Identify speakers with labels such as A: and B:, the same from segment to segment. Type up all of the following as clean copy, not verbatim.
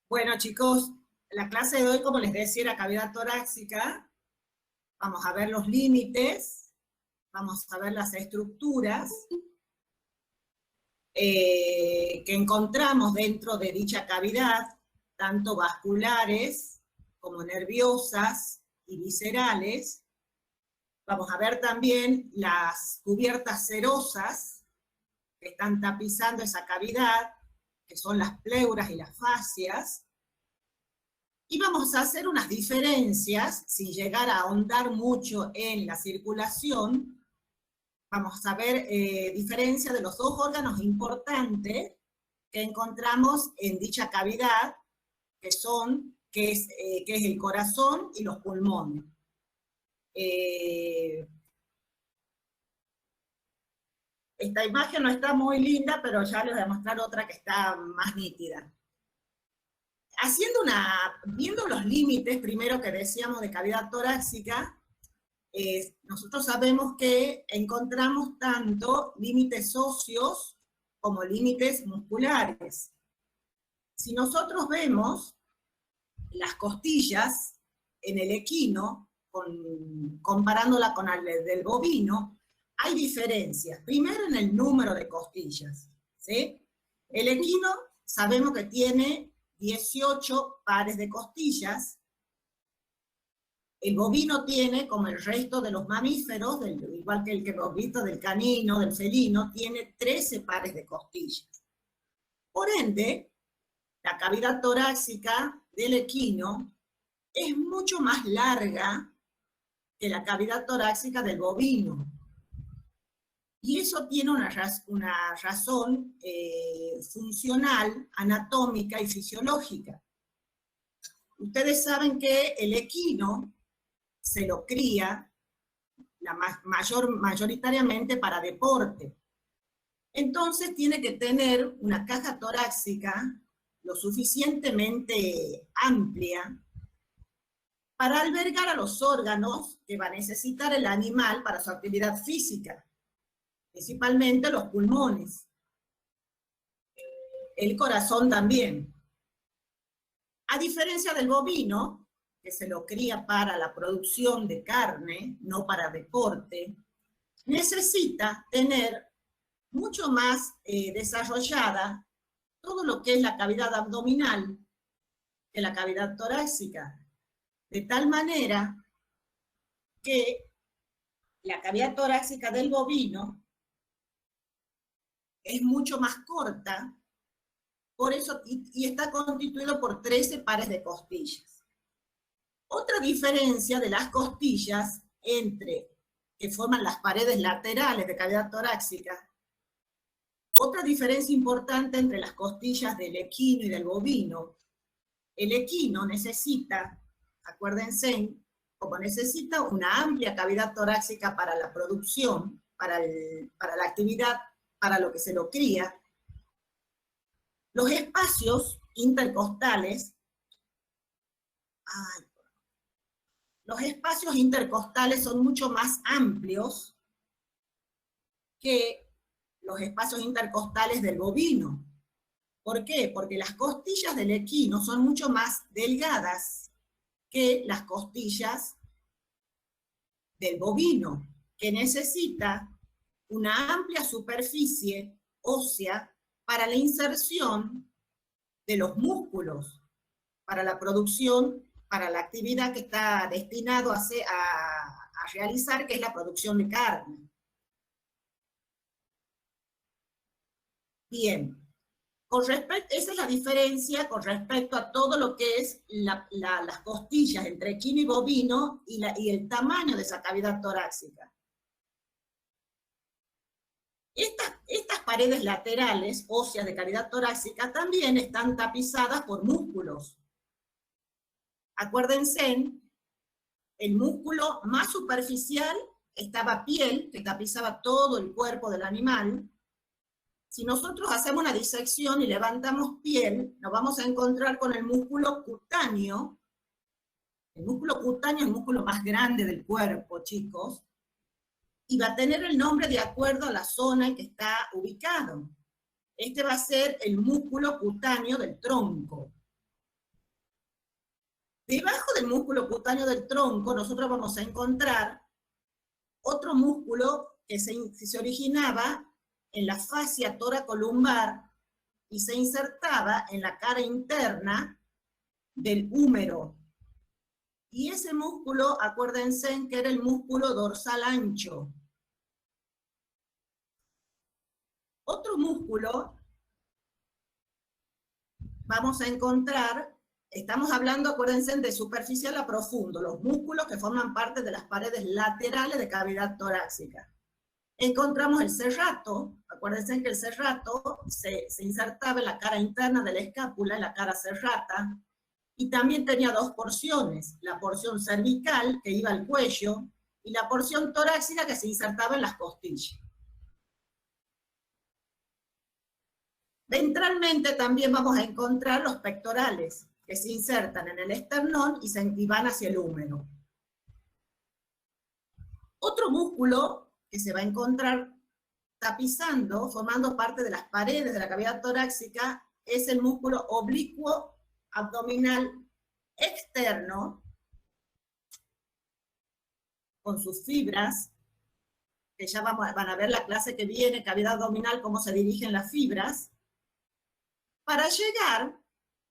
A: Bueno, chicos, la clase de hoy, como les decía, era cavidad torácica. Vamos a ver los límites, vamos a ver las estructuras que encontramos dentro de dicha cavidad, tanto vasculares como nerviosas y viscerales. Vamos a ver también las cubiertas serosas que están tapizando esa cavidad, que son las pleuras y las fascias. Y vamos a hacer unas diferencias, sin llegar a ahondar mucho en la circulación. Vamos a ver diferencia de los dos órganos importantes que encontramos en dicha cavidad, que es el corazón y los pulmones. Esta imagen no está muy linda, pero ya les voy a mostrar otra que está más nítida. Viendo los límites, primero que decíamos de cavidad torácica, nosotros sabemos que encontramos tanto límites óseos como límites musculares. Si nosotros vemos las costillas en el equino, comparándola con la del bovino, hay diferencias. Primero en el número de costillas, ¿sí? El equino sabemos que tiene 18 pares de costillas. El bovino tiene, como el resto de los mamíferos, igual que el que hemos visto del canino, del felino, tiene 13 pares de costillas. Por ende, la cavidad torácica del equino es mucho más larga que la cavidad torácica del bovino. Y eso tiene una razón funcional, anatómica y fisiológica. Ustedes saben que el equino se lo cría mayoritariamente para deporte. Entonces tiene que tener una caja torácica lo suficientemente amplia para albergar a los órganos que va a necesitar el animal para su actividad física, principalmente los pulmones, el corazón también. A diferencia del bovino, que se lo cría para la producción de carne, no para deporte, necesita tener mucho más desarrollada todo lo que es la cavidad abdominal que la cavidad torácica, de tal manera que la cavidad torácica del bovino es mucho más corta, por eso, y está constituido por 13 pares de costillas. Otra diferencia de las costillas que forman las paredes laterales de cavidad torácica, otra diferencia importante entre las costillas del equino y del bovino, el equino necesita, acuérdense, como necesita una amplia cavidad torácica para la producción, para la actividad, para lo que se lo cría, los espacios intercostales, son mucho más amplios que los espacios intercostales del bovino. ¿Por qué? Porque las costillas del equino son mucho más delgadas que las costillas del bovino, que necesita una amplia superficie ósea para la inserción de los músculos, para la producción, para la actividad que está destinado a realizar, que es la producción de carne. Bien, esa es la diferencia con respecto a todo lo que es las costillas entre equino y bovino y el tamaño de esa cavidad torácica. Estas paredes laterales, óseas de cavidad torácica, también están tapizadas por músculos. Acuérdense, el músculo más superficial estaba piel, que tapizaba todo el cuerpo del animal. Si nosotros hacemos una disección y levantamos piel, nos vamos a encontrar con el músculo cutáneo. El músculo cutáneo es el músculo más grande del cuerpo, chicos, y va a tener el nombre de acuerdo a la zona en que está ubicado. Este va a ser el músculo cutáneo del tronco. Debajo del músculo cutáneo del tronco, nosotros vamos a encontrar otro músculo que se originaba en la fascia toracolumbar y se insertaba en la cara interna del húmero. Y ese músculo, acuérdense que era el músculo dorsal ancho. Otro músculo vamos a encontrar, estamos hablando, acuérdense, de superficial a profundo, los músculos que forman parte de las paredes laterales de cavidad torácica. Encontramos el serrato, acuérdense que el serrato se insertaba en la cara interna de la escápula, en la cara serrata, y también tenía dos porciones, la porción cervical, que iba al cuello, y la porción torácica, que se insertaba en las costillas. Ventralmente también vamos a encontrar los pectorales, que se insertan en el esternón y van hacia el húmero. Otro músculo que se va a encontrar tapizando, formando parte de las paredes de la cavidad torácica, es el músculo oblicuo abdominal externo, con sus fibras, que ya van a ver la clase que viene, cavidad abdominal, cómo se dirigen las fibras, para llegar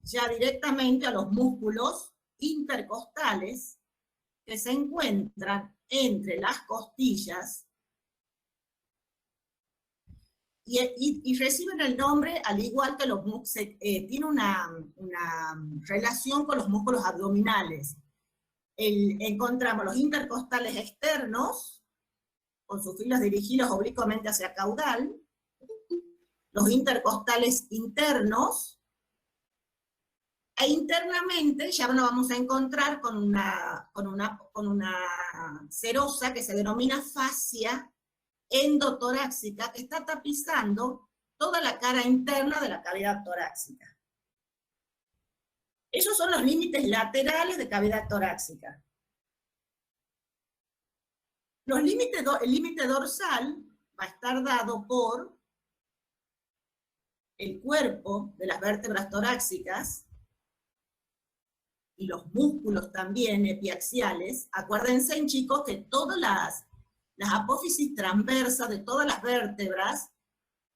A: ya directamente a los músculos intercostales que se encuentran entre las costillas y reciben el nombre, al igual que los músculos, tiene una relación con los músculos abdominales. Encontramos los intercostales externos, con sus filas dirigidas oblicuamente hacia caudal, los intercostales internos, e internamente ya nos vamos a encontrar con una serosa que se denomina fascia endotorácica, que está tapizando toda la cara interna de la cavidad torácica. Esos son los límites laterales de cavidad torácica. El límite dorsal va a estar dado por el cuerpo de las vértebras torácicas y los músculos también epiaxiales. Acuérdense, chicos, que todas las apófisis transversas de todas las vértebras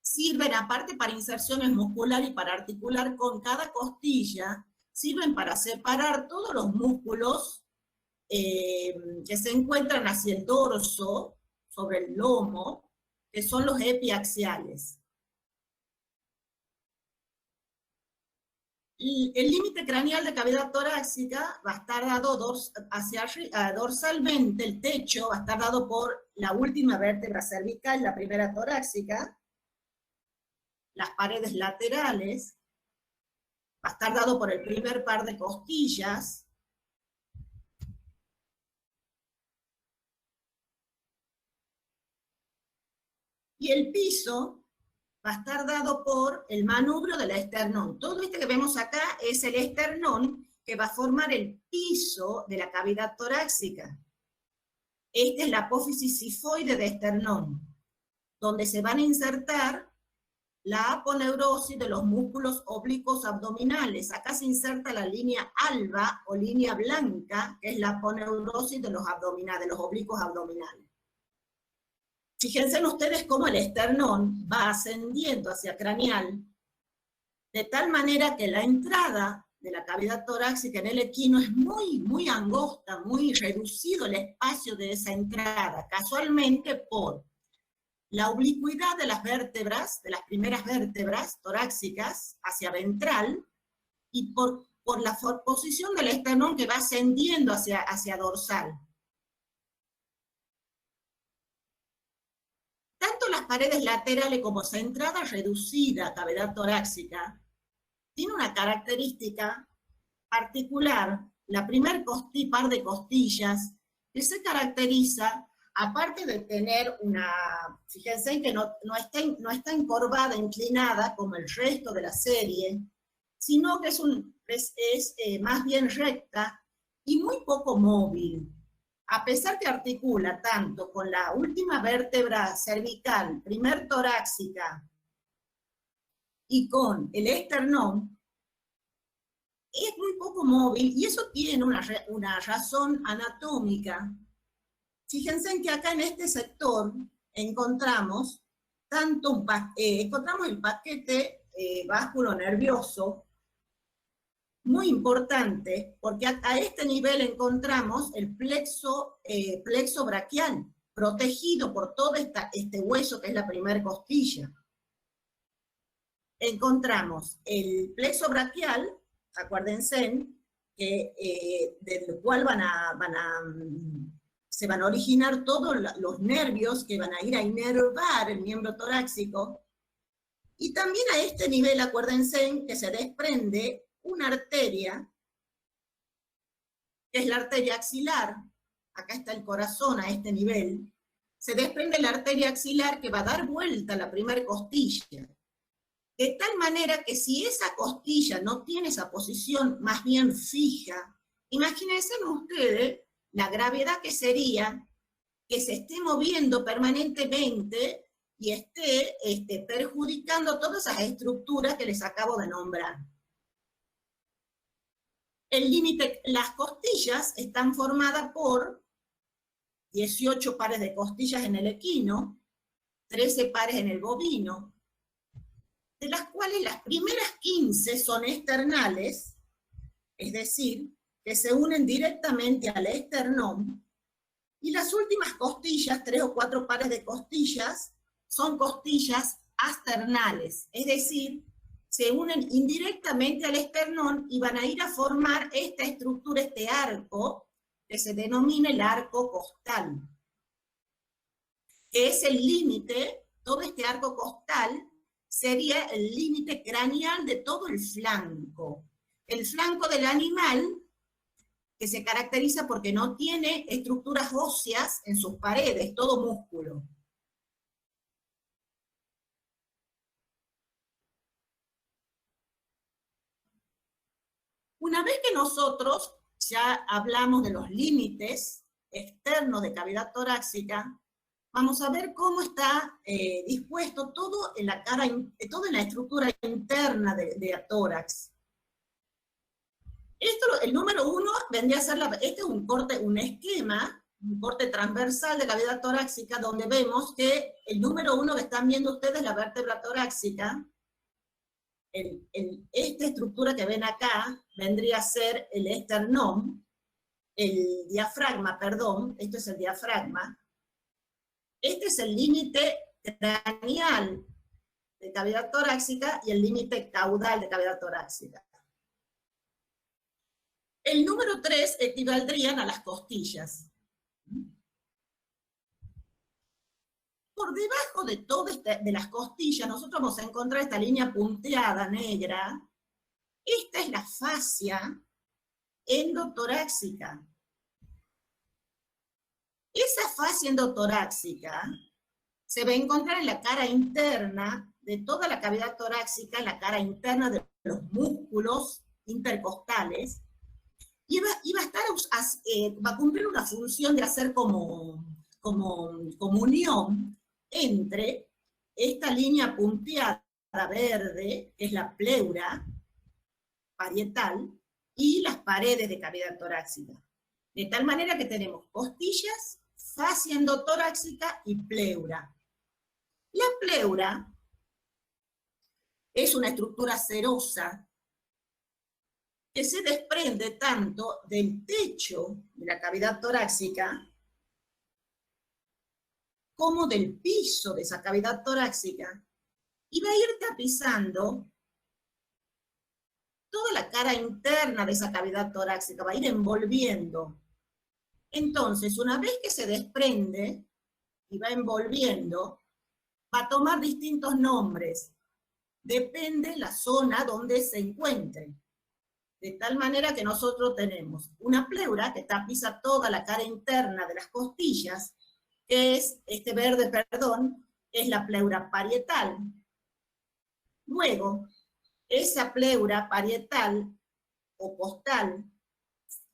A: sirven, aparte para inserciones musculares y para articular con cada costilla, sirven para separar todos los músculos que se encuentran hacia el dorso, sobre el lomo, que son los epiaxiales. El límite craneal de cavidad torácica va a estar dado dorsalmente, el techo va a estar dado por la última vértebra cervical, la primera torácica, las paredes laterales, va a estar dado por el primer par de costillas, y el piso va a estar dado por el manubrio del esternón. Todo esto que vemos acá es el esternón que va a formar el piso de la cavidad torácica. Esta es la apófisis sifoide de esternón, donde se van a insertar la aponeurosis de los músculos oblicuos abdominales. Acá se inserta la línea alba o línea blanca, que es la aponeurosis de los abdominales, de los oblicuos abdominales. Fíjense ustedes cómo el esternón va ascendiendo hacia craneal, de tal manera que la entrada de la cavidad torácica en el equino es muy angosta, muy reducido el espacio de esa entrada, casualmente por la oblicuidad de las vértebras, de las primeras vértebras torácicas hacia ventral, y por la posición del esternón que va ascendiendo hacia dorsal. Tanto las paredes laterales como esa entrada reducida a cavidad torácica tiene una característica particular, la primer par de costillas, que se caracteriza, aparte de tener fíjense que no está encorvada, inclinada, como el resto de la serie, sino que es más bien recta y muy poco móvil. A pesar que articula tanto con la última vértebra cervical, primer torácica, y con el esternón, es muy poco móvil y eso tiene una razón anatómica. Fíjense en que acá en este sector encontramos, encontramos el paquete básculo nervioso, muy importante, porque a este nivel encontramos el plexo braquial, protegido por todo este hueso que es la primera costilla. Encontramos el plexo braquial, acuérdense, del cual se van a originar todos los nervios que van a ir a inervar el miembro torácico. Y también a este nivel, acuérdense, que se desprende una arteria, que es la arteria axilar. Acá está el corazón a este nivel. Se desprende la arteria axilar que va a dar vuelta a la primera costilla. De tal manera que si esa costilla no tiene esa posición más bien fija, imagínense ustedes la gravedad que sería que se esté moviendo permanentemente y esté perjudicando todas esas estructuras que les acabo de nombrar. El límite, las costillas están formadas por 18 pares de costillas en el equino, 13 pares en el bovino, de las cuales las primeras 15 son externales, es decir, que se unen directamente al esternón, y las últimas costillas, 3 o 4 pares de costillas, son costillas asternales, es decir, se unen indirectamente al esternón y van a ir a formar esta estructura, este arco, que se denomina el arco costal, que es el límite, todo este arco costal sería el límite craneal de todo el flanco. El flanco del animal, que se caracteriza porque no tiene estructuras óseas en sus paredes, todo músculo. Una vez que nosotros ya hablamos de los límites externos de cavidad torácica, vamos a ver cómo está dispuesto todo en la todo en la estructura interna de tórax. El número 1 vendría a ser, este es un corte, un esquema, un corte transversal de cavidad torácica, donde vemos que el número 1 que están viendo ustedes, la vértebra torácica, esta estructura que ven acá, vendría a ser el esternón, el diafragma, perdón, esto es el diafragma. Este es el límite craneal de cavidad torácica y el límite caudal de cavidad torácica. El número 3 equivaldrían a las costillas. Por debajo de todas de las costillas, nosotros vamos a encontrar esta línea punteada negra. Esta es la fascia endotorácica. Esa fascia endotorácica se va a encontrar en la cara interna de toda la cavidad torácica, en la cara interna de los músculos intercostales, y va a cumplir una función de hacer como unión entre esta línea punteada verde, que es la pleura parietal, y las paredes de cavidad torácica. De tal manera que tenemos costillas, fascia endotorácica y pleura. La pleura es una estructura serosa que se desprende tanto del techo de la cavidad torácica como del piso de esa cavidad torácica, y va a ir tapizando toda la cara interna de esa cavidad torácica, va a ir envolviendo. Entonces, una vez que se desprende y va envolviendo, va a tomar distintos nombres, depende la zona donde se encuentre. De tal manera que nosotros tenemos una pleura que tapiza toda la cara interna de las costillas, que es, este verde, perdón, es la pleura parietal. Luego, esa pleura parietal o costal,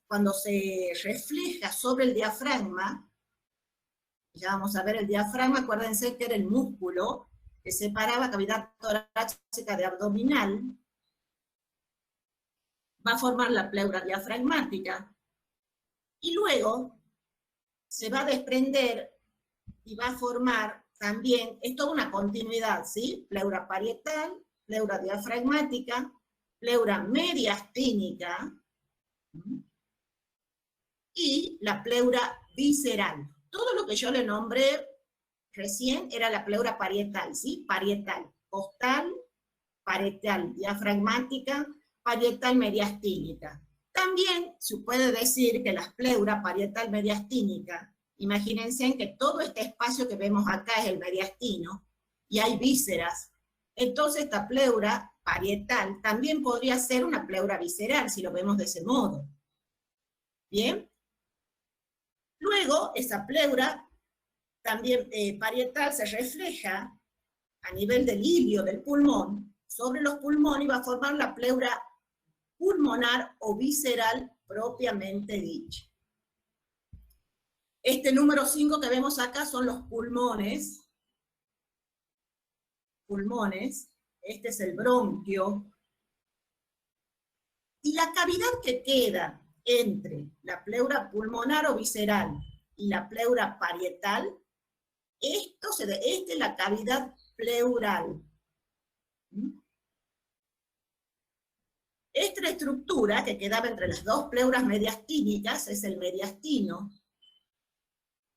A: cuando se refleja sobre el diafragma, ya vamos a ver el diafragma, acuérdense que era el músculo que separaba cavidad torácica de abdominal, va a formar la pleura diafragmática, y luego se va a desprender y va a formar también, es toda una continuidad, ¿sí? Pleura parietal, pleura diafragmática, pleura mediastínica, y la pleura visceral. Todo lo que yo le nombré recién era la pleura parietal, ¿sí? Parietal, costal, parietal diafragmática, parietal mediastínica. También se puede decir que la pleura parietal mediastínica, imagínense que todo este espacio que vemos acá es el mediastino, y hay vísceras. Entonces esta pleura parietal también podría ser una pleura visceral, si lo vemos de ese modo. ¿Bien? Luego, esa pleura también parietal se refleja a nivel del ilio del pulmón, sobre los pulmones, y va a formar la pleura pulmonar o visceral propiamente dicha. Este número 5 que vemos acá son los pulmones. Pulmones. Este es el bronquio. Y la cavidad que queda entre la pleura pulmonar o visceral y la pleura parietal, esta es la cavidad pleural. Esta estructura que quedaba entre las dos pleuras mediastínicas es el mediastino.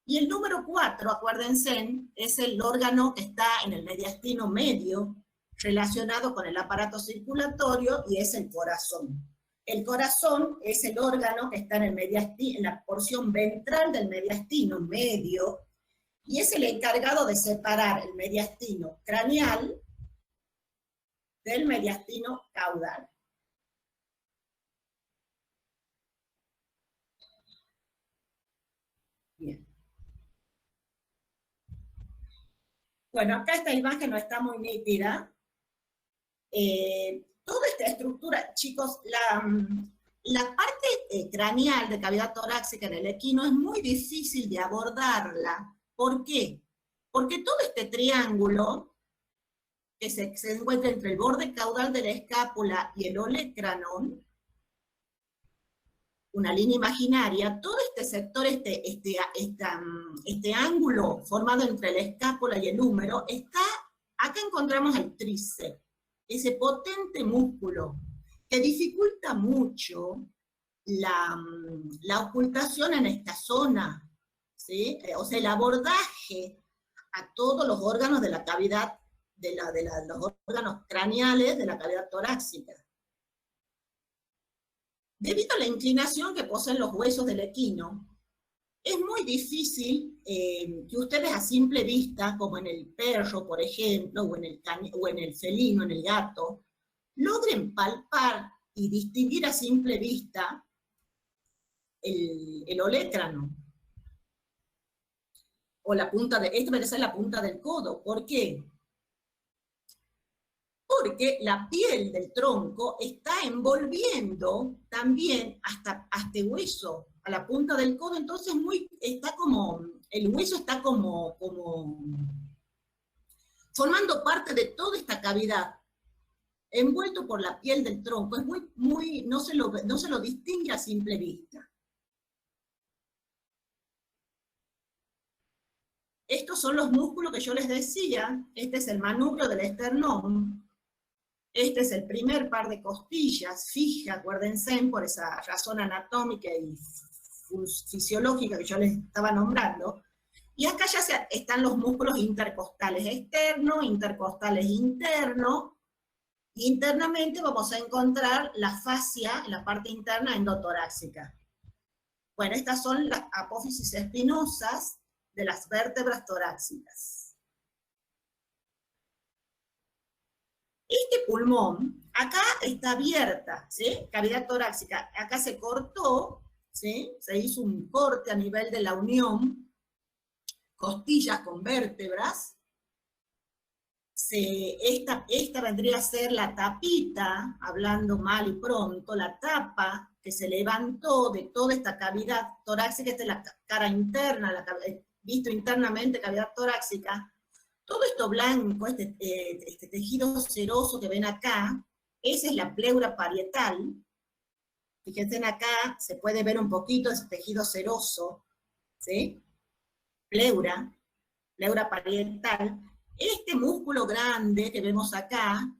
A: Y el número 4, acuérdense, es el órgano que está en el mediastino medio, relacionado con el aparato circulatorio, y es el corazón. El corazón es el órgano que está en la porción ventral del mediastino medio, y es el encargado de separar el mediastino craneal del mediastino caudal. Bien. Bueno, acá esta imagen no está muy nítida. Toda esta estructura, chicos, la parte craneal de cavidad torácica en el equino es muy difícil de abordarla. ¿Por qué? Porque todo este triángulo que se encuentra entre el borde caudal de la escápula y el olecranon, una línea imaginaria, todo este sector, este ángulo formado entre la escápula y el húmero, acá encontramos el tríceps, ese potente músculo que dificulta mucho la ocultación en esta zona, ¿sí? O sea, el abordaje a todos los órganos de la cavidad, los órganos craneales de la cavidad torácica. Debido a la inclinación que poseen los huesos del equino, es muy difícil que ustedes a simple vista, como en el perro, por ejemplo, o en el felino, en el gato, logren palpar y distinguir a simple vista el olecrano. O la punta esta parece la punta del codo. ¿Por qué? Porque la piel del tronco está envolviendo también hasta el hueso, a la punta del codo, entonces el hueso está como formando parte de toda esta cavidad, envuelto por la piel del tronco. Es no se lo distingue a simple vista. Estos son los músculos que yo les decía. Este es el manubrio del esternón. Este es el primer par de costillas, fija, acuérdense, por esa razón anatómica y fisiológica que yo les estaba nombrando. Y acá ya están los músculos intercostales externos, intercostales internos. Internamente vamos a encontrar la fascia en la parte interna endotorácica. Bueno, estas son las apófisis espinosas de las vértebras torácicas. Este pulmón, acá está abierta, ¿sí? Cavidad torácica, acá se cortó, ¿sí? Se hizo un corte a nivel de la unión, costillas con vértebras. Esta vendría a ser la tapita, hablando mal y pronto, la tapa que se levantó de toda esta cavidad torácica. Esta es la cara interna, visto internamente cavidad torácica. Todo esto blanco, este tejido seroso que ven acá, esa es la pleura parietal, Fíjense acá, se puede ver un poquito ese tejido seroso, ¿sí? Pleura parietal. Este músculo grande que vemos acá,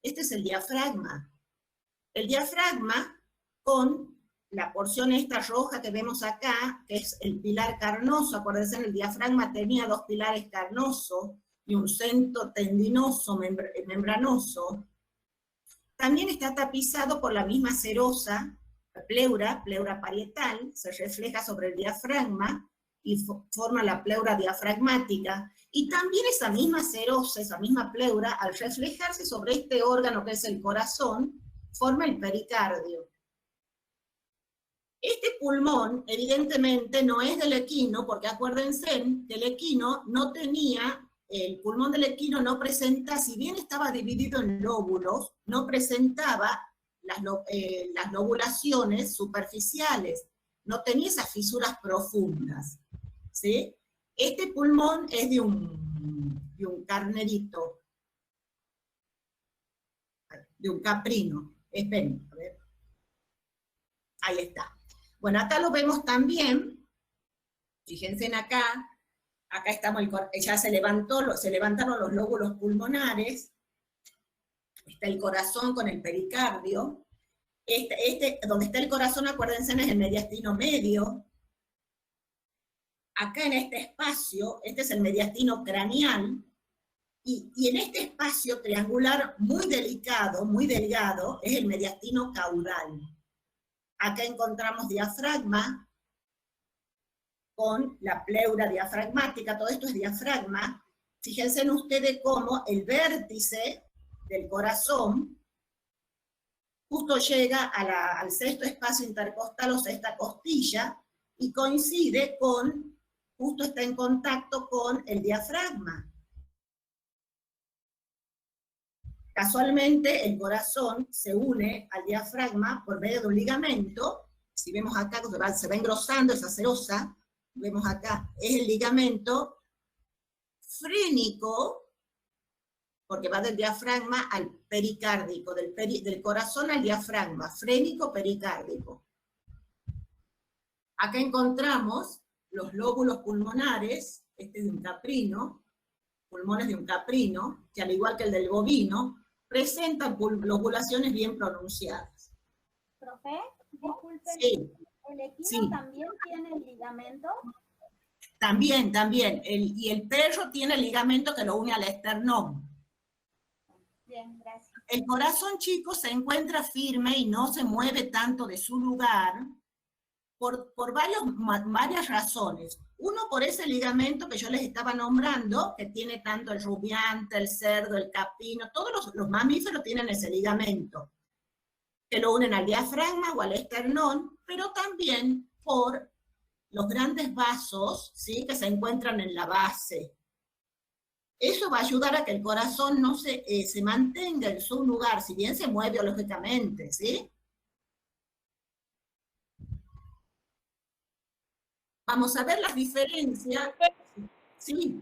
A: este es el diafragma. El diafragma con la porción esta roja que vemos acá, que es el pilar carnoso, acuérdense, el diafragma tenía dos pilares carnosos y un centro tendinoso, membranoso. También está tapizado por la misma serosa, pleura parietal, se refleja sobre el diafragma y forma la pleura diafragmática. Y también esa misma serosa, esa misma pleura, al reflejarse sobre este órgano que es el corazón, forma el pericardio. Este pulmón, evidentemente, no es del equino, porque acuérdense que el equino no tenía, el pulmón del equino no presenta, si bien estaba dividido en lóbulos, no presentaba las lobulaciones superficiales, no tenía esas fisuras profundas, ¿sí? Este pulmón es de un carnerito, de un caprino. Esperen, a ver. Ahí está. Bueno, acá lo vemos también, fíjense en acá estamos, ya se levantaron los lóbulos pulmonares, está el corazón con el pericardio, donde está el corazón, acuérdense, es el mediastino medio, acá en este espacio, este es el mediastino craneal, y en este espacio triangular muy delicado, muy delgado, es el mediastino caudal. Acá encontramos diafragma con la pleura diafragmática, todo esto es diafragma. Fíjense en ustedes cómo el vértice del corazón justo llega al sexto espacio intercostal o sexta costilla y coincide con, justo está en contacto con el diafragma. Casualmente el corazón se une al diafragma por medio de un ligamento. Si vemos acá, se va engrosando esa serosa, vemos acá, es el ligamento frénico, porque va del diafragma al pericárdico, del corazón al diafragma, frénico pericárdico. Acá encontramos los lóbulos pulmonares, este es de un caprino, pulmones de un caprino, que al igual que el del bovino, presentan lobulaciones bien pronunciadas.
B: Profe, disculpen,
A: sí,
B: ¿el equino
A: sí.
B: también tiene el ligamento?
A: También, y el perro tiene el ligamento que lo une al esternón.
B: Bien, gracias.
A: El corazón, chicos, se encuentra firme y no se mueve tanto de su lugar por varias razones. Uno, por ese ligamento que yo les estaba nombrando, que tiene tanto el rumiante, el cerdo, el caprino, todos los mamíferos tienen ese ligamento, que lo unen al diafragma o al esternón, pero también por los grandes vasos, ¿sí?, que se encuentran en la base. Eso va a ayudar a que el corazón no se mantenga en su lugar, si bien se mueve lógicamente, ¿sí? Vamos a ver las diferencias. Sí.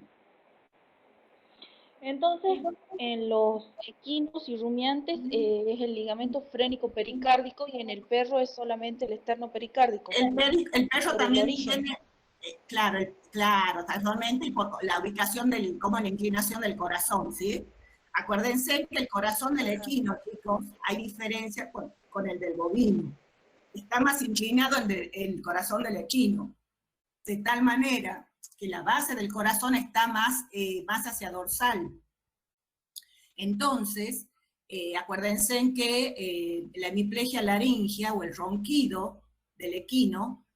C: Entonces, en los equinos y rumiantes es el ligamento frénico pericárdico y en el perro es solamente el externo pericárdico.
A: El perro también tiene, claro, totalmente, y por la ubicación como la inclinación del corazón, ¿sí? Acuérdense que el corazón del equino, chicos, hay diferencia con el del bovino. Está más inclinado el corazón del equino, de tal manera que la base del corazón está más hacia dorsal. Entonces, acuérdense que la hemiplegia laringea o el ronquido del equino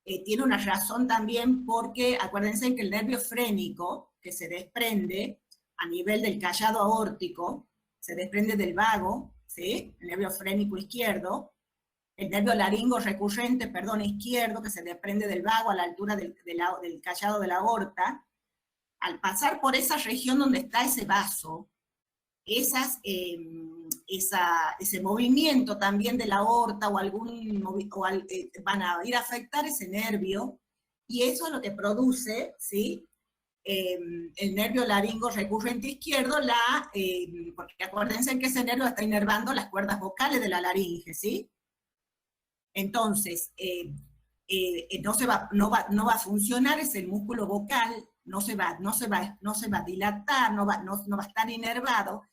A: tiene una razón también porque, acuérdense que el nervio frénico, que se desprende a nivel del callado aórtico, se desprende del vago, ¿sí?, el nervio frénico izquierdo, el nervio laringo recurrente, perdón, izquierdo, que se desprende del vago a la altura del callado de la aorta, al pasar por esa región donde está ese vaso, ese movimiento también de la aorta van a ir a afectar ese nervio, y eso es lo que produce, ¿sí?, el nervio laringo recurrente izquierdo, porque acuérdense que ese nervio está inervando las cuerdas vocales de la laringe, ¿sí? Entonces, no va a funcionar, es el músculo vocal, no se va a dilatar, no va a estar inervado.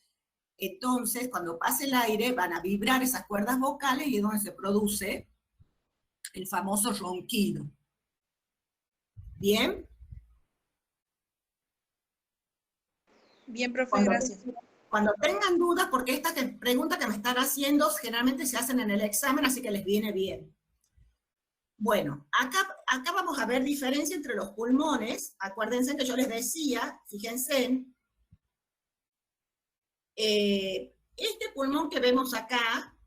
A: Entonces, cuando pase el aire, van a vibrar esas cuerdas vocales y es donde se produce el famoso ronquido. ¿Bien?
D: Bien, profe, gracias.
A: Cuando tengan dudas, porque estas preguntas que me están haciendo generalmente se hacen en el examen, así que les viene bien. Bueno, acá vamos a ver diferencia entre los pulmones. Acuérdense que yo les decía, fíjense, este pulmón que vemos acá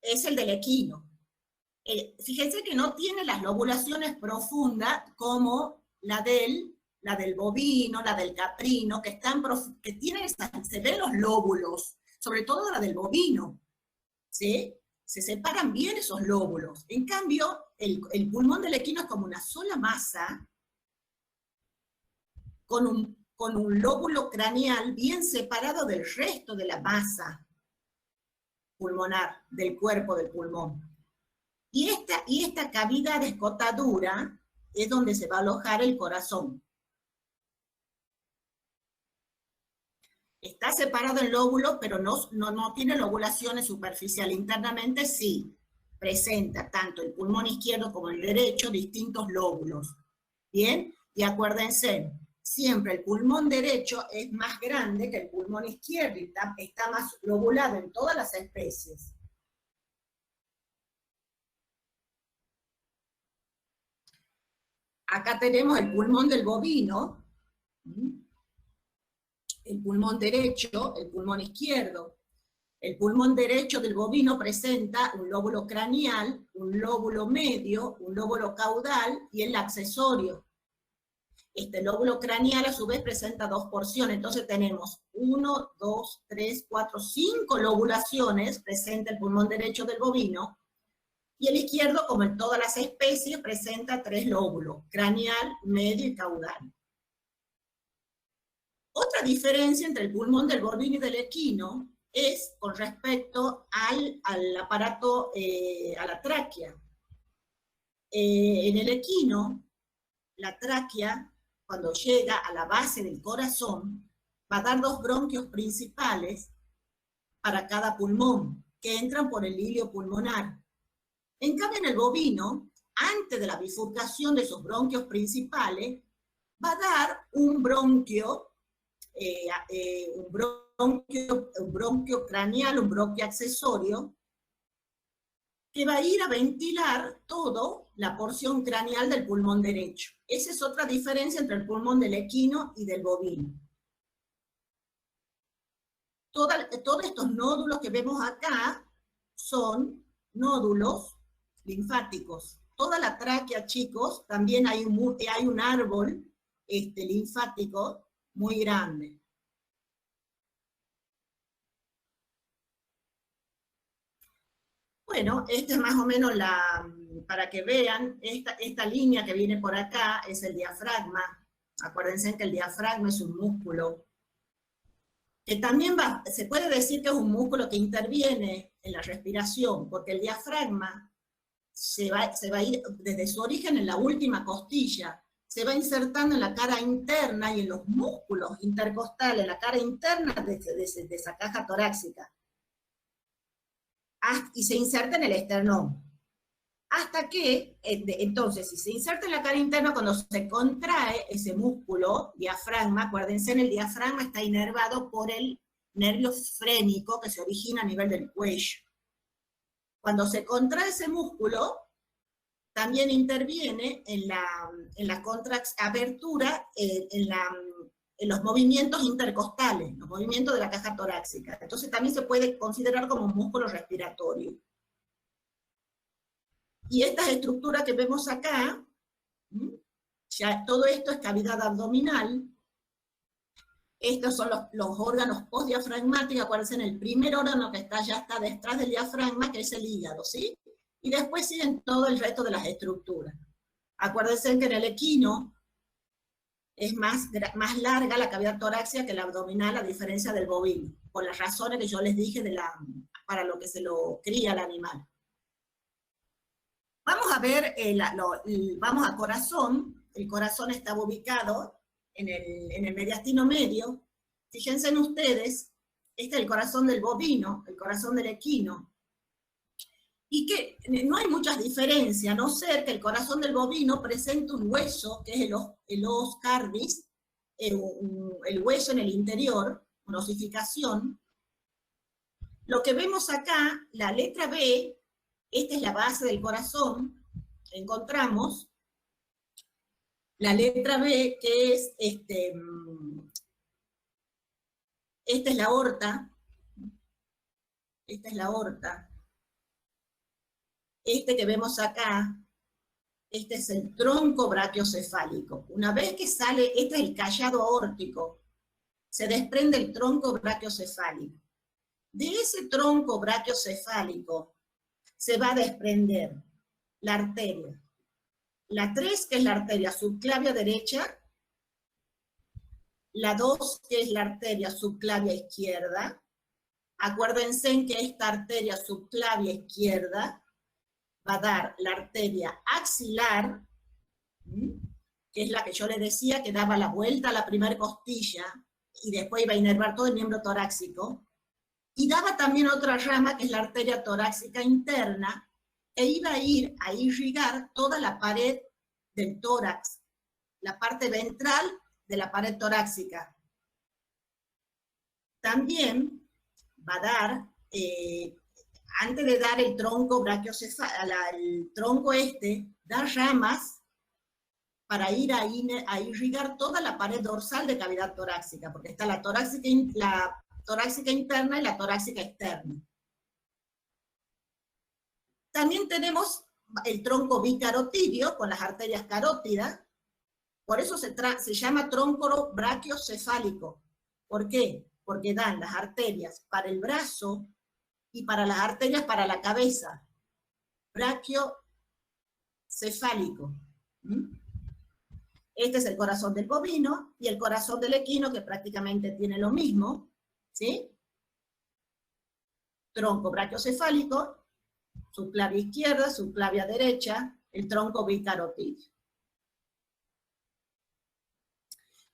A: es el del equino. Fíjense que no tiene las lobulaciones profundas como la del bovino, la del caprino, que tienen se ven los lóbulos, sobre todo la del bovino, ¿sí? Se separan bien esos lóbulos. En cambio, el pulmón del equino es como una sola masa, con un lóbulo craneal bien separado del resto de la masa pulmonar, del cuerpo del pulmón. Y esta cavidad de escotadura es donde se va a alojar el corazón. Está separado el lóbulo, pero no tiene lobulaciones superficiales. Internamente sí, presenta tanto el pulmón izquierdo como el derecho distintos lóbulos. ¿Bien? Y acuérdense, siempre el pulmón derecho es más grande que el pulmón izquierdo y está más lobulado en todas las especies. Acá tenemos el pulmón del bovino, el pulmón derecho, el pulmón izquierdo. El pulmón derecho del bovino presenta un lóbulo craneal, un lóbulo medio, un lóbulo caudal y el accesorio. Este lóbulo craneal a su vez presenta dos porciones, entonces tenemos 1, 2, 3, 4, 5 lobulaciones presenta el pulmón derecho del bovino, y el izquierdo, como en todas las especies, presenta 3 lóbulos, craneal, medio y caudal. Otra diferencia entre el pulmón del bovino y del equino es con respecto al aparato, a la tráquea. En el equino, la tráquea, cuando llega a la base del corazón, va a dar 2 bronquios principales para cada pulmón, que entran por el hilio pulmonar. En cambio, en el bovino, antes de la bifurcación de esos bronquios principales, va a dar un bronquio craneal, un bronquio accesorio, que va a ir a ventilar toda la porción craneal del pulmón derecho. Esa es otra diferencia entre el pulmón del equino y del bovino. Todos estos nódulos que vemos acá son nódulos linfáticos. Toda la tráquea, chicos, también hay un árbol linfático muy grande. Bueno, esta es más o menos para que vean, esta línea que viene por acá es el diafragma. Acuérdense que el diafragma es un músculo que también se puede decir que es un músculo que interviene en la respiración, porque el diafragma se va a ir desde su origen en la última costilla, se va insertando en la cara interna y en los músculos intercostales, en la cara interna de esa caja torácica, y se inserta en el esternón. Hasta que, entonces, si se inserta en la cara interna, cuando se contrae ese músculo, diafragma, acuérdense, en el diafragma está inervado por el nervio frénico que se origina a nivel del cuello. Cuando se contrae ese músculo, también interviene en la abertura, en los movimientos intercostales, los movimientos de la caja torácica. Entonces también se puede considerar como un músculo respiratorio. Y estas estructuras que vemos acá, ya todo esto es cavidad abdominal. Estos son los órganos postdiafragmáticos. Acuérdense, en el primer órgano que ya está detrás del diafragma, que es el hígado, ¿sí? Y después siguen todo el resto de las estructuras. Acuérdense que en el equino es más larga la cavidad torácica que la abdominal, a diferencia del bovino, por las razones que yo les dije para lo que se lo cría al animal. Vamos a ver, vamos a corazón. El corazón estaba ubicado en el mediastino medio. Fíjense en ustedes, este es el corazón del bovino, el corazón del equino. Y que no hay muchas diferencias, a no ser que el corazón del bovino presenta un hueso, que es el os cardis, el hueso en el interior, una osificación. Lo que vemos acá, la letra B, esta es la base del corazón, encontramos la letra B, que es, esta es la aorta, esta es la aorta, este que vemos acá, este es el tronco brachiocefálico. Una vez que sale, este es el callado aórtico, se desprende el tronco brachiocefálico. De ese tronco brachiocefálico se va a desprender la arteria. La 3, que es la arteria subclavia derecha, la 2, que es la arteria subclavia izquierda. Acuérdense en que esta arteria subclavia izquierda va a dar la arteria axilar, que es la que yo les decía que daba la vuelta a la primera costilla y después iba a inervar todo el miembro torácico, y daba también otra rama que es la arteria torácica interna, e iba a ir a irrigar toda la pared del tórax, la parte ventral de la pared torácica. También va a dar, antes de dar el tronco el tronco da ramas para ir a irrigar toda la pared dorsal de cavidad torácica, porque está la torácica interna y la torácica externa. También tenemos el tronco bicarotidio con las arterias carótidas, por eso se llama tronco brachiocefálico. ¿Por qué? Porque dan las arterias para el brazo y para las arterias para la cabeza. Brachiocefálico. Este es el corazón del bovino y el corazón del equino, que prácticamente tiene lo mismo, ¿sí? Tronco brachiocefálico, subclavia izquierda, subclavia derecha, el tronco bicarotidio.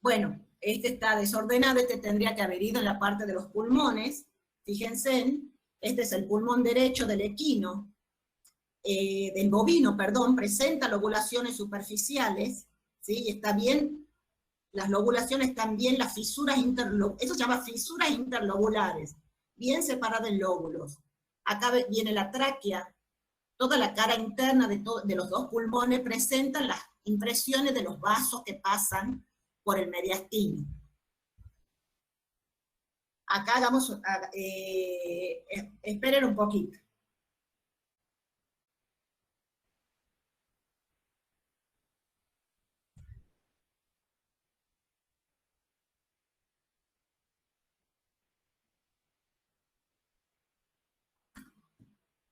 A: Bueno, este está desordenado, este tendría que haber ido en la parte de los pulmones. Fíjense, este es el pulmón derecho del equino, del bovino, perdón, presenta lobulaciones superficiales, ¿sí? Está bien, las lobulaciones están bien, las fisuras eso se llama fisuras interlobulares, bien separadas en lóbulos. Acá viene la tráquea, toda la cara interna de los dos pulmones presentan las impresiones de los vasos que pasan por el mediastino. Acá hagamos, esperen un poquito.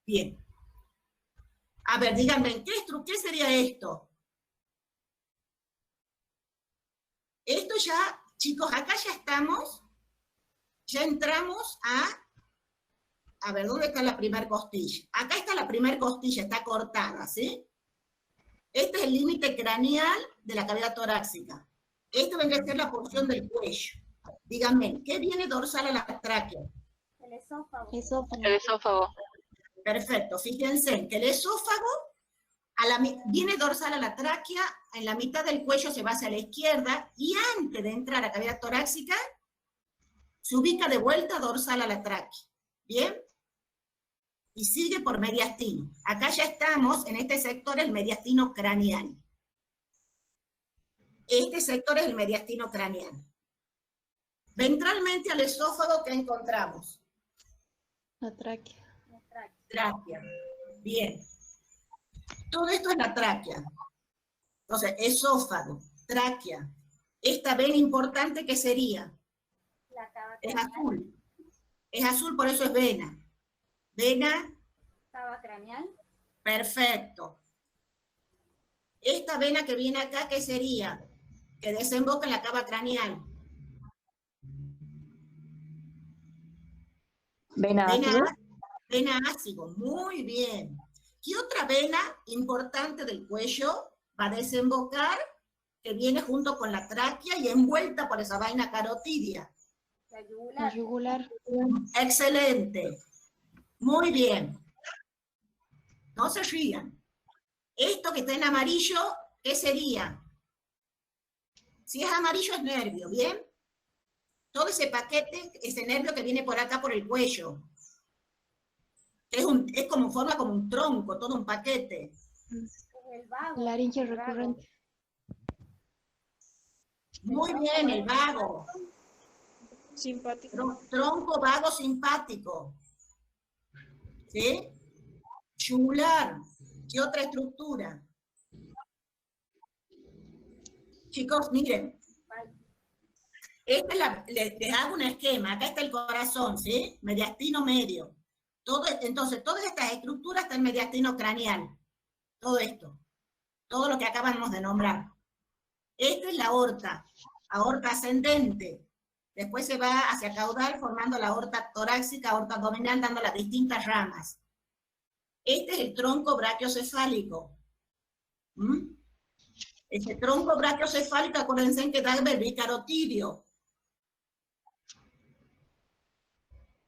A: Bien. A ver, díganme, ¿qué sería esto? Esto ya, chicos, acá ya estamos, ya entramos a ver, ¿dónde está la primera costilla? Acá está la primera costilla, está cortada, ¿sí? Este es el límite craneal de la cavidad torácica. Esto vendría a ser la porción del cuello. Díganme, ¿qué viene dorsal a la tráquea?
B: El esófago.
E: El esófago.
A: Perfecto, fíjense que el esófago viene dorsal a la tráquea, en la mitad del cuello se va hacia la izquierda, y antes de entrar a cavidad torácica, se ubica de vuelta dorsal a la tráquea. ¿Bien? Y sigue por mediastino. Acá ya estamos en este sector, el mediastino craneal. Este sector es el mediastino craneal. Ventralmente al esófago, ¿qué encontramos?
C: La tráquea.
A: Tráquea. Bien. Todo esto es la tráquea. Entonces, esófago, tráquea. Esta vena importante, ¿qué sería?
B: La cava
A: Es
B: craneal.
A: azul. Es azul, por eso es vena. Vena,
B: Cava craneal.
A: perfecto. Esta vena que viene acá, ¿qué sería? Que desemboca en la cava craneal.
E: Vena ácido.
A: Vena ácido, muy bien. ¿Qué otra vena importante del cuello va a desembocar, que viene junto con la tráquea y envuelta por esa vaina carotidia?
B: La
C: La
B: yugular.
C: yugular.
A: Excelente. Muy bien. No se rían. Esto que está en amarillo, ¿qué sería? Si es amarillo es nervio, ¿bien? Todo ese paquete, ese nervio que viene por acá por el cuello. Es como forma como un tronco, todo un paquete.
B: Es el vago.
C: Laringe
B: el vago.
C: recurrente.
A: Muy bien, el vago.
D: Simpático.
A: Tronco vago simpático. ¿Sí? Yugular. ¿Qué otra estructura? Chicos, miren. Les hago un esquema. Acá está el corazón, ¿sí? Mediastino medio. Entonces, todas estas estructuras están en mediastino craneal. Todo esto. Todo lo que acabamos de nombrar. Esta es la aorta. Aorta ascendente. Después se va hacia caudal formando la aorta torácica, aorta abdominal, dando las distintas ramas. Este es el tronco brachiocefálico. Ese tronco brachiocefálico, acuérdense que da el bicarotidio.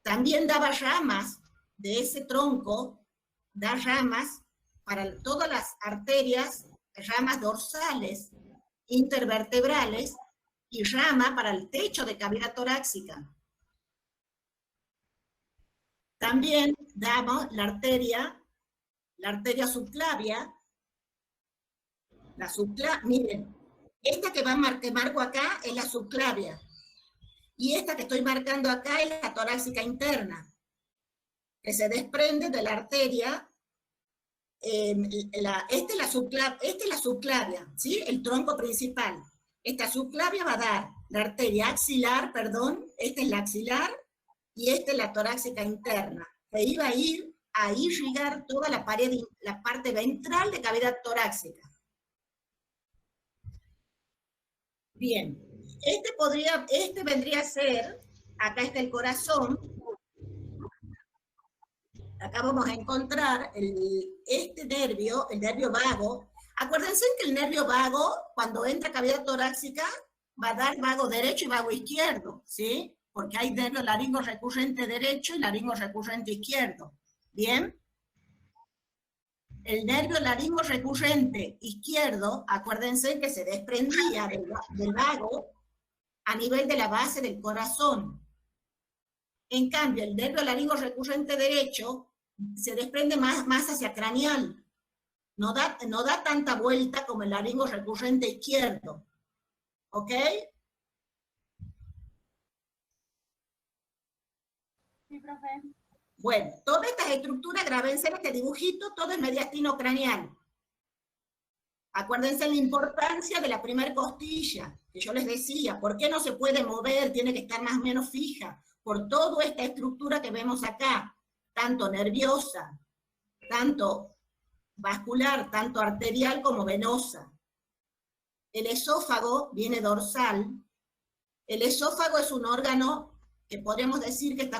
A: También daba ramas de ese tronco, da ramas para todas las arterias, ramas dorsales, intervertebrales, y rama para el techo de cavidad torácica. También damos la arteria subclavia. Miren, esta que marco acá es la subclavia. Y esta que estoy marcando acá es la torácica interna, que se desprende de la arteria. Esta es la subclavia, ¿sí? El tronco principal. Esta subclavia va a dar la arteria axilar, esta es la axilar, y esta es la torácica interna, que iba a ir a irrigar toda la parte ventral de cavidad torácica. Bien, este vendría a ser, acá está el corazón, acá vamos a encontrar este nervio, el nervio vago. Acuérdense que el nervio vago, cuando entra a cavidad torácica, va a dar vago derecho y vago izquierdo, ¿sí? Porque hay nervio laringo recurrente derecho y laringo recurrente izquierdo. ¿Bien? El nervio laringo recurrente izquierdo, acuérdense que se desprendía del vago a nivel de la base del corazón. En cambio, el nervio laringo recurrente derecho se desprende más hacia craneal. No da tanta vuelta como el laringo recurrente izquierdo. ¿Ok?
B: Sí, profe.
A: Bueno, todas estas estructuras, grábense en este dibujito, todo es mediastino craneal. Acuérdense la importancia de la primer costilla, que yo les decía, ¿por qué no se puede mover? Tiene que estar más o menos fija, por toda esta estructura que vemos acá, tanto nerviosa, tanto vascular, tanto arterial como venosa. El esófago viene dorsal. El esófago es un órgano que podemos decir que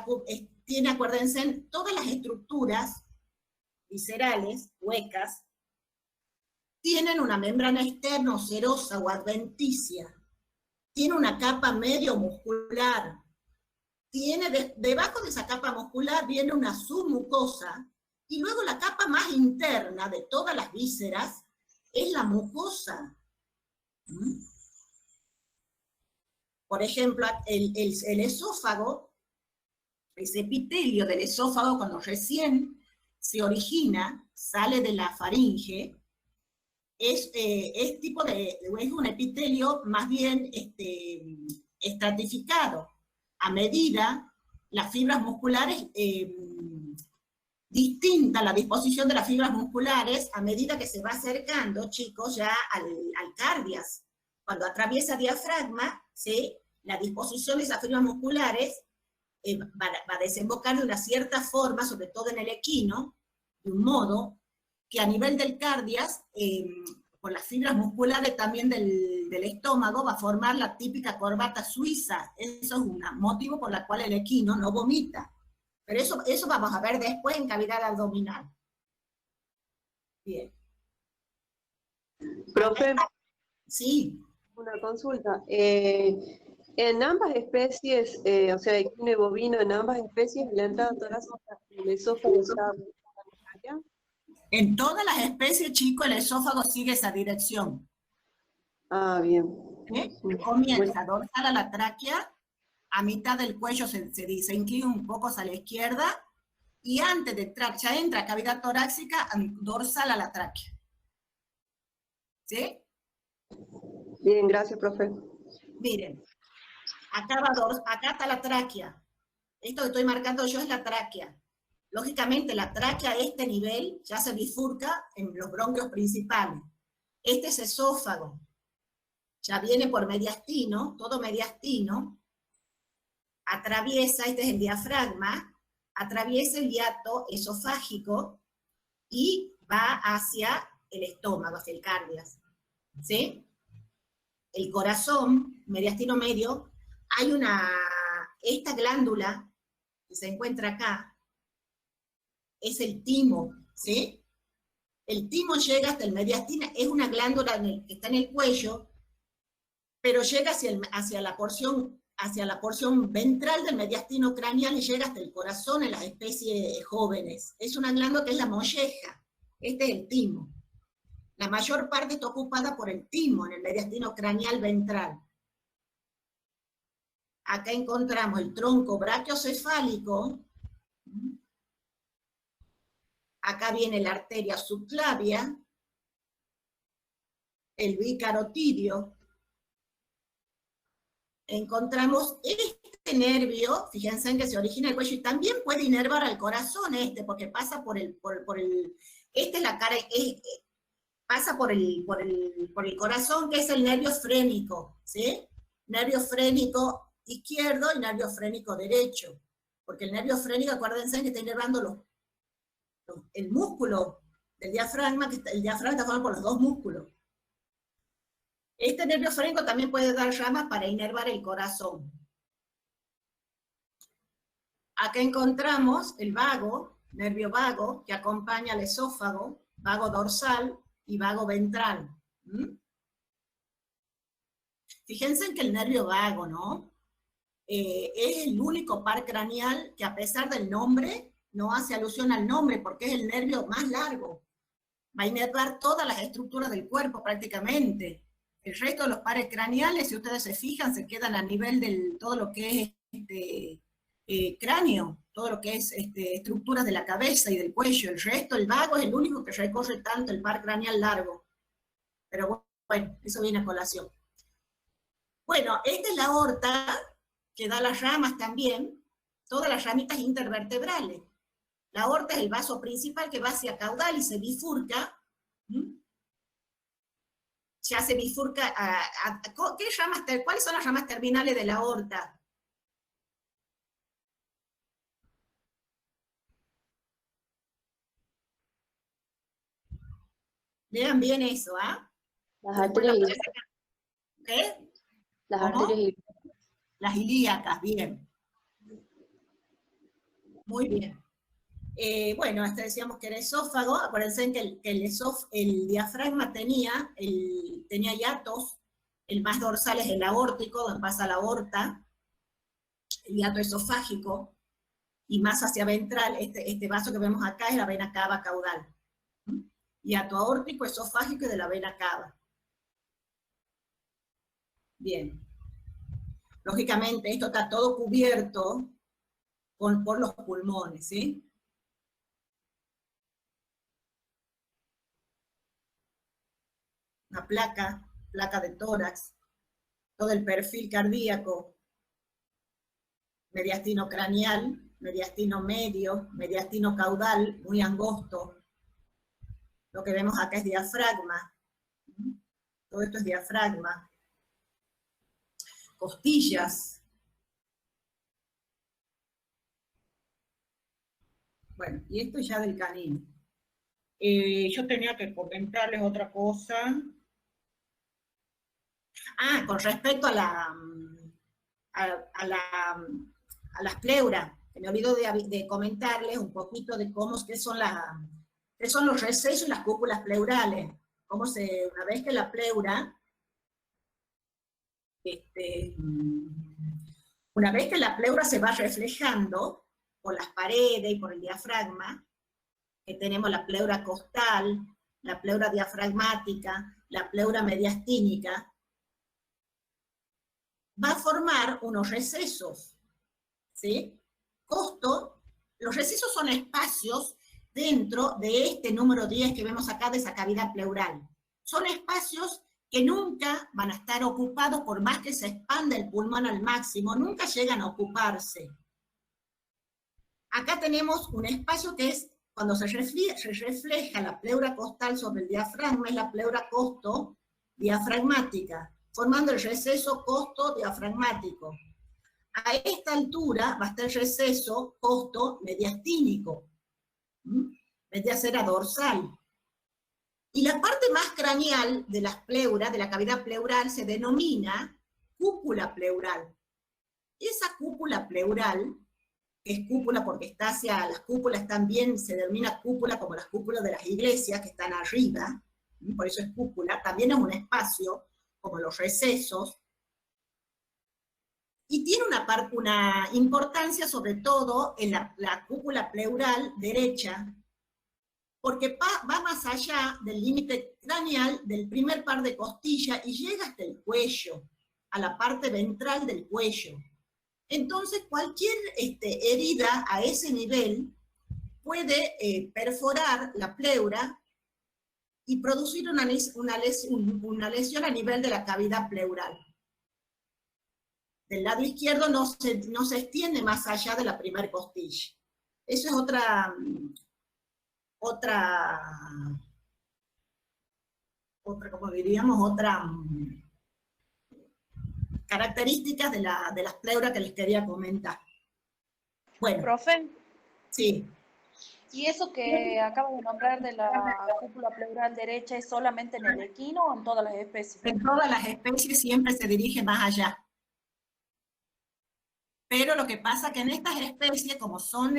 A: tiene, acuérdense, todas las estructuras viscerales, huecas, tienen una membrana externa serosa o adventicia, tiene una capa medio muscular, debajo de esa capa muscular viene una submucosa, y luego la capa más interna de todas las vísceras es la mucosa. Por ejemplo, el esófago, ese epitelio del esófago cuando recién se origina, sale de la faringe, es un epitelio más bien estratificado. A medida, las fibras musculares, distinta la disposición de las fibras musculares a medida que se va acercando, chicos, ya al cardias. Cuando atraviesa diafragma, ¿sí? La disposición de esas fibras musculares va a desembocar de una cierta forma, sobre todo en el equino, de un modo que a nivel del cardias, por las fibras musculares también del estómago, va a formar la típica corbata suiza. Eso es un motivo por el cual el equino no vomita. Pero eso vamos a ver después en cavidad abdominal. Bien.
E: Profe,
A: Sí.
E: una consulta. En ambas especies, o sea, equino bovino, en ambas especies, la entrada torácica del esófago está allá.
A: En todas las especies, chicos, el esófago sigue esa dirección.
E: Ah, bien.
A: ¿Eh? Comienza dorsal a la tráquea, a mitad del cuello se inclina un poco hacia la izquierda, y antes de entrar, ya entra cavidad torácica dorsal a la tráquea. ¿Sí?
E: Bien, gracias, profe.
A: Miren, acá está la tráquea. Esto que estoy marcando yo es la tráquea. Lógicamente, la tráquea a este nivel ya se bifurca en los bronquios principales. Este es esófago. Ya viene por mediastino, todo mediastino. Atraviesa, este es el diafragma, atraviesa el hiato esofágico y va hacia el estómago, hacia el cardias. ¿Sí? El corazón, mediastino medio, hay esta glándula que se encuentra acá, es el timo, ¿sí? El timo llega hasta el mediastino, es una glándula que está en el cuello, pero llega hacia la porción ventral del mediastino craneal y llega hasta el corazón en las especies jóvenes. Es una glándula que es la molleja, este es el timo. La mayor parte está ocupada por el timo, en el mediastino craneal ventral. Acá encontramos el tronco brachiocefálico. Acá viene la arteria subclavia, el bicarotidio. Encontramos este nervio, fíjense en que se origina el cuello, y también puede inervar al corazón porque pasa por el esta es la cara, pasa por el corazón, que es el nervio frénico, ¿sí? Nervio frénico izquierdo y nervio frénico derecho, porque el nervio frénico, acuérdense que está inervando el músculo del diafragma, el diafragma está formado por los dos músculos. Este nervio frénico también puede dar ramas para inervar el corazón. Acá encontramos el vago, nervio vago, que acompaña al esófago, vago dorsal y vago ventral. Fíjense que el nervio vago, ¿no? Es el único par craneal que, a pesar del nombre, no hace alusión al nombre, porque es el nervio más largo. Va a inervar todas las estructuras del cuerpo prácticamente. El resto de los pares craneales, si ustedes se fijan, se quedan a nivel de todo lo que es cráneo, todo lo que es estructuras de la cabeza y del cuello. El resto, el vago, es el único que recorre tanto el par craneal largo. Pero bueno, eso viene a colación. Bueno, esta es la aorta, que da las ramas también, todas las ramitas intervertebrales. La aorta es el vaso principal que va hacia caudal y se bifurca. Ya se bifurca ¿cuáles son las ramas terminales de la aorta? Vean bien eso, ¿ah?
E: Las arterias.
A: ¿Qué?
E: Las
A: ¿Cómo?
E: arterias.
A: Las ilíacas, bien. Muy bien. Bueno, decíamos que era esófago. Acuérdense que el diafragma tenía hiatos. El más dorsal es el aórtico, donde pasa la aorta. El hiato esofágico. Y más hacia ventral, este vaso que vemos acá es la vena cava caudal. Hiato aórtico, esofágico y de la vena cava. Bien. Lógicamente, esto está todo cubierto por los pulmones, ¿sí? Una placa de tórax, todo el perfil cardíaco, mediastino craneal, mediastino medio, mediastino caudal, muy angosto. Lo que vemos acá es diafragma. Todo esto es diafragma. Costillas. Bueno, y esto ya del canino. Yo tenía que comentarles otra cosa. Con respecto a las pleuras, que me olvido de comentarles un poquito de qué son que son los recesos y las cúpulas pleurales. Una vez que la pleura, una vez que la pleura se va reflejando por las paredes y por el diafragma, que tenemos la pleura costal, la pleura diafragmática, la pleura mediastínica, va a formar unos recesos, ¿sí? Los recesos son espacios dentro de este número 10 que vemos acá de esa cavidad pleural. Son espacios que nunca van a estar ocupados por más que se expanda el pulmón al máximo, nunca llegan a ocuparse. Acá tenemos un espacio que es, cuando se refleja la pleura costal sobre el diafragma, es la pleura costo-diafragmática, formando el receso costo-diafragmático. A esta altura va a estar el receso costo-mediastínico, mediasera dorsal. Y la parte más craneal de las pleuras, de la cavidad pleural, se denomina cúpula pleural. Esa cúpula pleural, que es cúpula porque está hacia, las cúpulas también se denomina cúpula como las cúpulas de las iglesias que están arriba, por eso es cúpula, también es un espacio como los recesos, y tiene una importancia sobre todo en la cúpula pleural derecha, porque va más allá del límite craneal del primer par de costillas y llega hasta el cuello, a la parte ventral del cuello. Entonces, cualquier herida a ese nivel puede perforar la pleura y producir una lesión a nivel de la cavidad pleural. Del lado izquierdo no se extiende más allá de la primera costilla. Eso es otra como diríamos, otra características de las pleuras que les quería comentar. Bueno.
C: Profe,
A: Sí.
C: ¿y eso que acabo de nombrar de la cúpula pleural derecha es solamente en el equino o en todas las especies?
A: En todas las especies siempre se dirige más allá. Pero lo que pasa que en estas especies, como son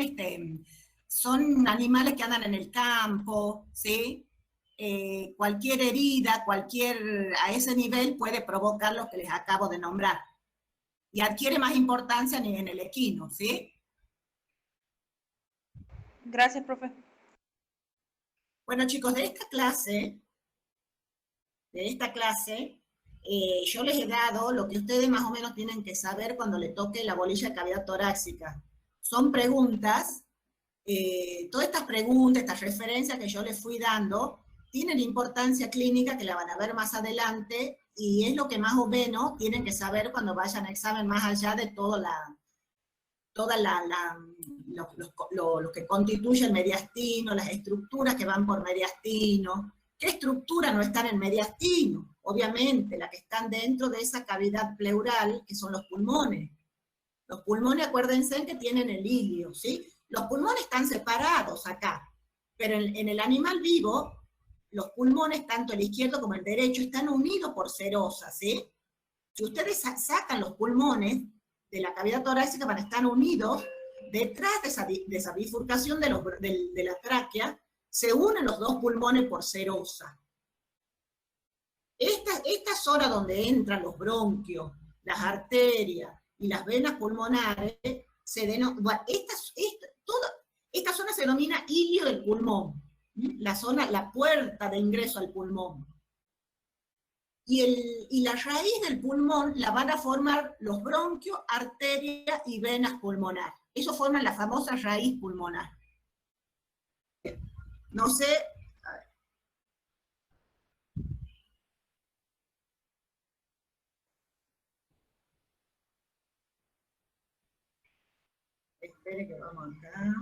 A: animales que andan en el campo, ¿sí? Cualquier herida, a ese nivel puede provocar lo que les acabo de nombrar. Y adquiere más importancia en el equino, ¿sí?
C: Gracias, profe.
A: Bueno, chicos, de esta clase, yo les he dado lo que ustedes más o menos tienen que saber cuando le toque la bolilla de cavidad torácica. Son preguntas, todas estas preguntas, estas referencias que yo les fui dando, tienen importancia clínica que la van a ver más adelante y es lo que más o menos tienen que saber cuando vayan a examen más allá de lo que constituye el mediastino, las estructuras que van por mediastino. ¿Qué estructuras no están en mediastino? Obviamente, las que están dentro de esa cavidad pleural, que son los pulmones. Los pulmones, acuérdense que tienen el ilio, ¿sí? Los pulmones están separados acá, pero en el animal vivo, los pulmones, tanto el izquierdo como el derecho, están unidos por serosa, ¿sí? Si ustedes sacan los pulmones de la cavidad torácica, van a estar unidos detrás de esa bifurcación de la tráquea, se unen los dos pulmones por serosa. Esta zona donde entran los bronquios, las arterias y las venas pulmonares, esta zona se denomina ilio del pulmón, la puerta de ingreso al pulmón. Y la raíz del pulmón la van a formar los bronquios, arterias y venas pulmonares. Eso forman la famosa raíz pulmonar. No sé. A ver. Espere que vamos acá.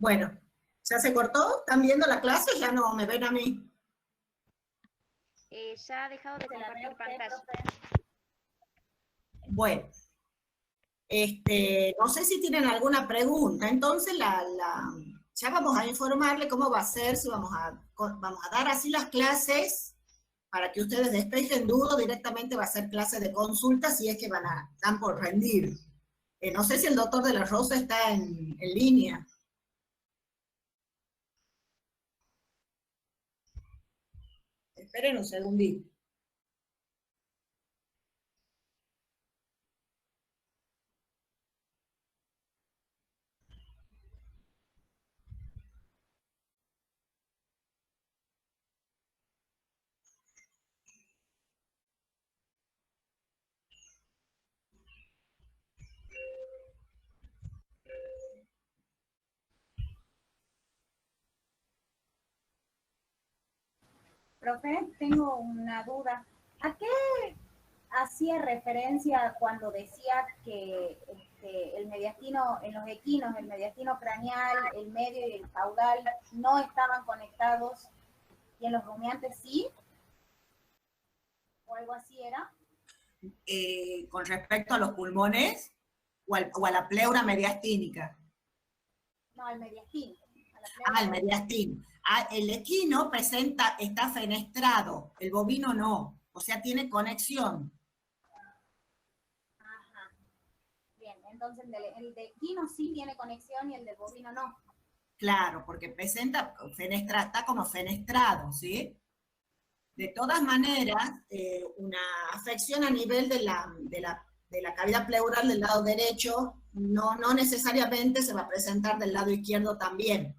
A: Bueno, ¿ya se cortó? ¿Están viendo la clase? Ya no me ven a mí.
F: Ya ha dejado de
B: Se la ve
F: compartir
B: usted,
F: pantalla.
B: profe.
A: Bueno, no sé si tienen alguna pregunta, entonces ya vamos a informarle cómo va a ser, si vamos a dar así las clases para que ustedes despejen dudas, directamente va a ser clase de consulta si es que están por rendir. No sé si el doctor de la Rosa está en línea. Esperen un segundito.
B: Profe, tengo una duda. ¿A qué hacía referencia cuando decía que el mediastino, en los equinos, el mediastino craneal, el medio y el caudal no estaban conectados y en los rumiantes sí? ¿O algo así era?
A: Con respecto a los pulmones o a la pleura mediastínica.
B: No, al mediastino.
A: El mediastino. El equino está fenestrado, el bovino no, o sea, tiene conexión.
B: Ajá. Bien, entonces el de equino sí tiene conexión y el del bovino no.
A: Claro, porque está como fenestrado, ¿sí? De todas maneras, una afección a nivel de la cavidad pleural del lado derecho no necesariamente se va a presentar del lado izquierdo también.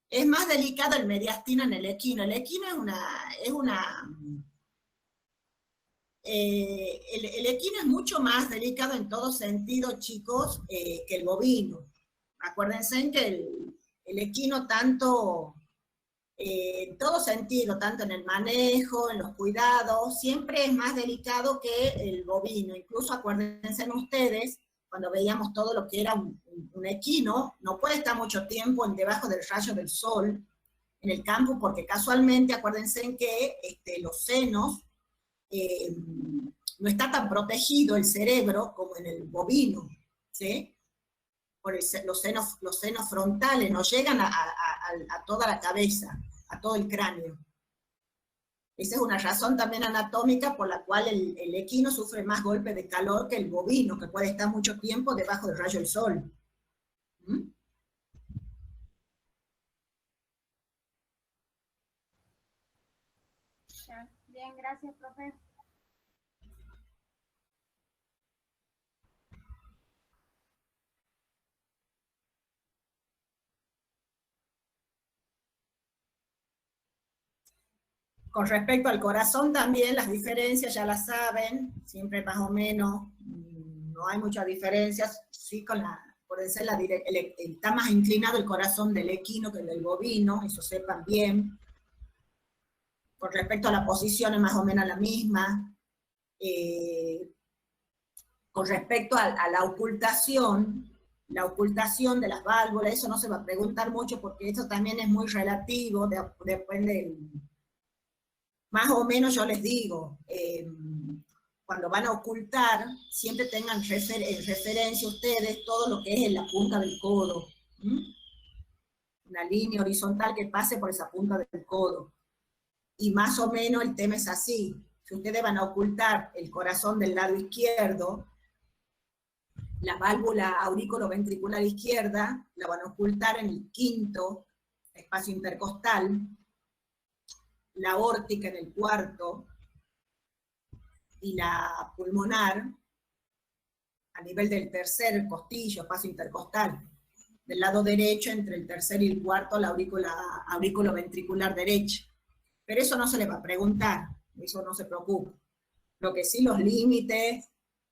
A: Es más delicado el mediastino en el equino. El equino el equino es mucho más delicado en todo sentido, chicos, que el bovino. Acuérdense que el equino tanto, en todo sentido, tanto en el manejo, en los cuidados, siempre es más delicado que el bovino. Incluso acuérdense ustedes, cuando veíamos todo lo que era un equino, no puede estar mucho tiempo debajo del rayo del sol en el campo, porque casualmente, acuérdense que los senos, no está tan protegido el cerebro como en el bovino, ¿sí? Por los senos frontales no llegan a toda la cabeza, a todo el cráneo. Esa es una razón también anatómica por la cual el equino sufre más golpe de calor que el bovino, que puede estar mucho tiempo debajo del rayo del sol. ¿Mm?
B: Bien, gracias, profe.
A: Con respecto al corazón también, las diferencias ya las saben, siempre más o menos, no hay muchas diferencias, sí por ser está más inclinado el corazón del equino que el del bovino, eso sepan bien. Con respecto a la posición es más o menos la misma. Con respecto a la ocultación de las válvulas, eso no se va a preguntar mucho porque eso también es muy relativo, depende más o menos yo les digo, cuando van a ocultar, siempre tengan en referencia ustedes todo lo que es en la punta del codo. Una línea horizontal que pase por esa punta del codo. Y más o menos el tema es así. Si ustedes van a ocultar el corazón del lado izquierdo, la válvula aurículo-ventricular izquierda la van a ocultar en el quinto espacio intercostal, la aórtica en el cuarto, y la pulmonar a nivel del tercer costillo, espacio intercostal, del lado derecho entre el tercer y el cuarto, la aurículo-ventricular derecha. Pero eso no se le va a preguntar, eso no se preocupe. Lo que sí, los límites,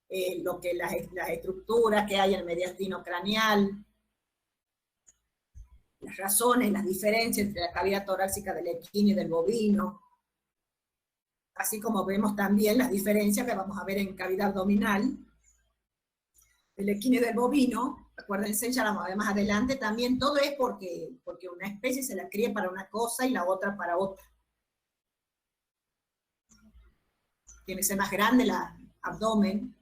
A: las estructuras que hay en el mediastino craneal, las razones, las diferencias entre la cavidad torácica del equino y del bovino, así como vemos también las diferencias que vamos a ver en cavidad abdominal del equino y del bovino. Acuérdense, ya la vamos a ver más adelante, también todo es porque una especie se la cría para una cosa y la otra para otra. tiene que ser más grande el abdomen,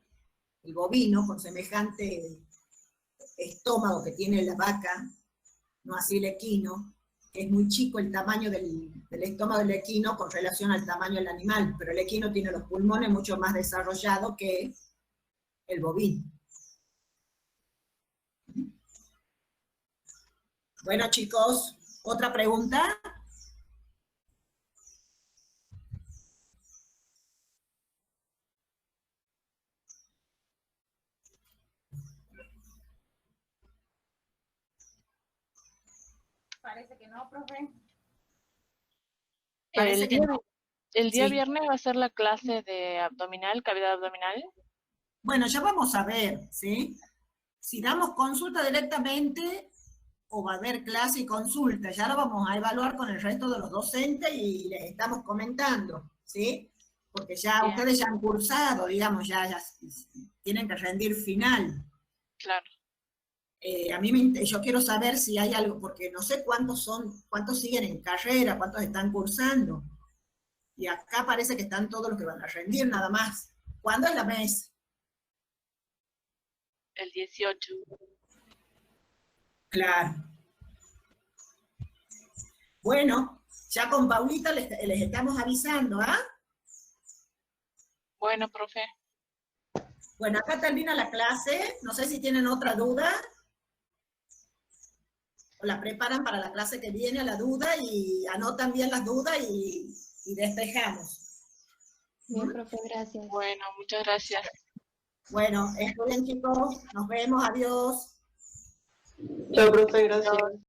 A: el bovino, con semejante estómago que tiene la vaca, no así el equino, que es muy chico el tamaño del estómago del equino con relación al tamaño del animal, pero el equino tiene los pulmones mucho más desarrollados que el bovino. Bueno, chicos, ¿otra pregunta?
B: Parece que no, profe.
A: Parece que no.
F: El día
A: Sí.
F: viernes va a ser la clase de abdominal, cavidad abdominal.
A: Bueno, ya vamos a ver, ¿sí? Si damos consulta directamente o va a haber clase y consulta, ya lo vamos a evaluar con el resto de los docentes y les estamos comentando, ¿sí? Porque ya
F: Bien.
A: ustedes ya han cursado, digamos, ya tienen que rendir final.
F: Claro.
A: A mí yo quiero saber si hay algo, porque no sé cuántos siguen en carrera, cuántos están cursando. Y acá parece que están todos los que van a rendir nada más. ¿Cuándo es la mes?
F: El 18.
A: Claro. Bueno, ya con Paulita les estamos avisando, ¿ah?
F: Bueno, profe.
A: Bueno, acá termina la clase. No sé si tienen otra duda. O la preparan para la clase que viene a la duda y anotan bien las dudas y despejamos.
G: Bien, profe, gracias.
F: Bueno, muchas gracias.
A: Bueno, estudien chicos. Nos vemos. Adiós.
E: Chao, profe, gracias.